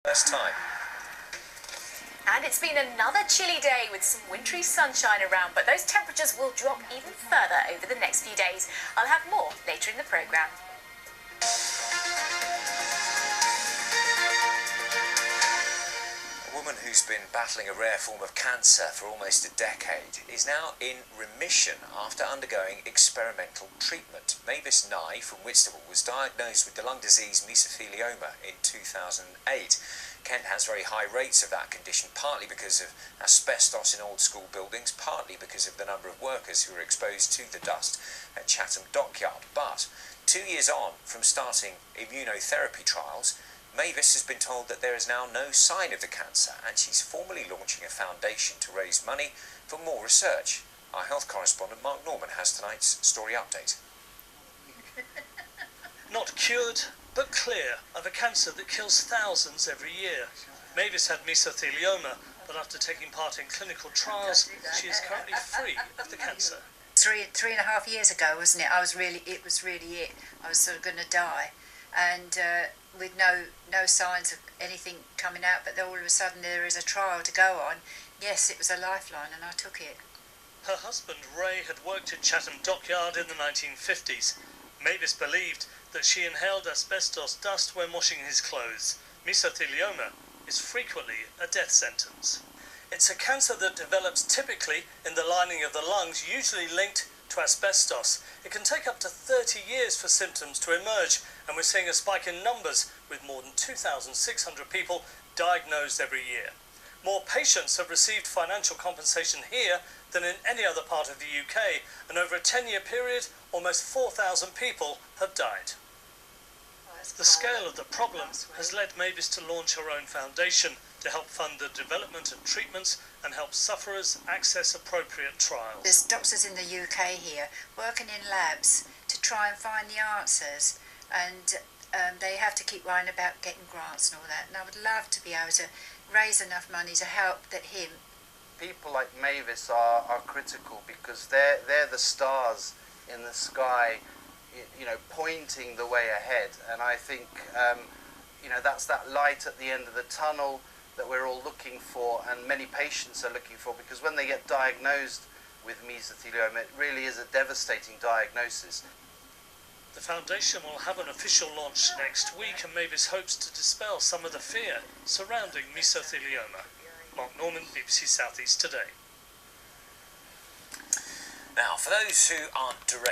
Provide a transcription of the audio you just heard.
First time. And it's been another chilly day with some wintry sunshine around, but those temperatures will drop even further over the next few days. I'll have more later in the programme. A woman who's been battling a rare form of cancer for almost a decade is now in remission after undergoing experimental treatment. Mavis Nye from Whitstable was diagnosed with the lung disease mesothelioma in 2008. Kent has very high rates of that condition, partly because of asbestos in old school buildings, partly because of the number of workers who are exposed to the dust at Chatham Dockyard. But 2 years on from starting immunotherapy trials, Mavis has been told that there is now no sign of the cancer, and she's formally launching a foundation to raise money for more research. Our health correspondent Mark Norman has tonight's story update. Not cured, but clear of a cancer that kills thousands every year. Mavis had mesothelioma, but after taking part in clinical trials, she is currently free of the cancer. Three and a half years ago, wasn't it? I was really I was sort of going to die, and with no signs of anything coming out. But then all of a sudden there is a trial to go on. Yes, it was a lifeline, and I took it. Her husband Ray had worked at Chatham Dockyard in the 1950s. Mavis believed that she inhaled asbestos dust when washing his clothes. Mesothelioma is frequently a death sentence. It's a cancer that develops typically in the lining of the lungs, usually linked to asbestos. It can take up to 30 years for symptoms to emerge, and we're seeing a spike in numbers with more than 2,600 people diagnosed every year. More patients have received financial compensation here than in any other part of the UK, and over a 10-year period, almost 4,000 people have died. The scale of the problem has led Mavis to launch her own foundation to help fund the development of treatments and help sufferers access appropriate trials. There's doctors in the UK here working in labs to try and find the answers, and they have to keep worrying about getting grants and all that. And I would love to be able to raise enough money to help him. People like Mavis are critical because they're the stars in the sky, you know, pointing the way ahead. And I think you know, that's that light at the end of the tunnel that we're all looking for, and many patients are looking for, because when they get diagnosed with mesothelioma, it really is a devastating diagnosis. The foundation will have an official launch next week, and Mavis hopes to dispel some of the fear surrounding mesothelioma. Mark Norman, BBC South East Today. Now, for those who aren't direct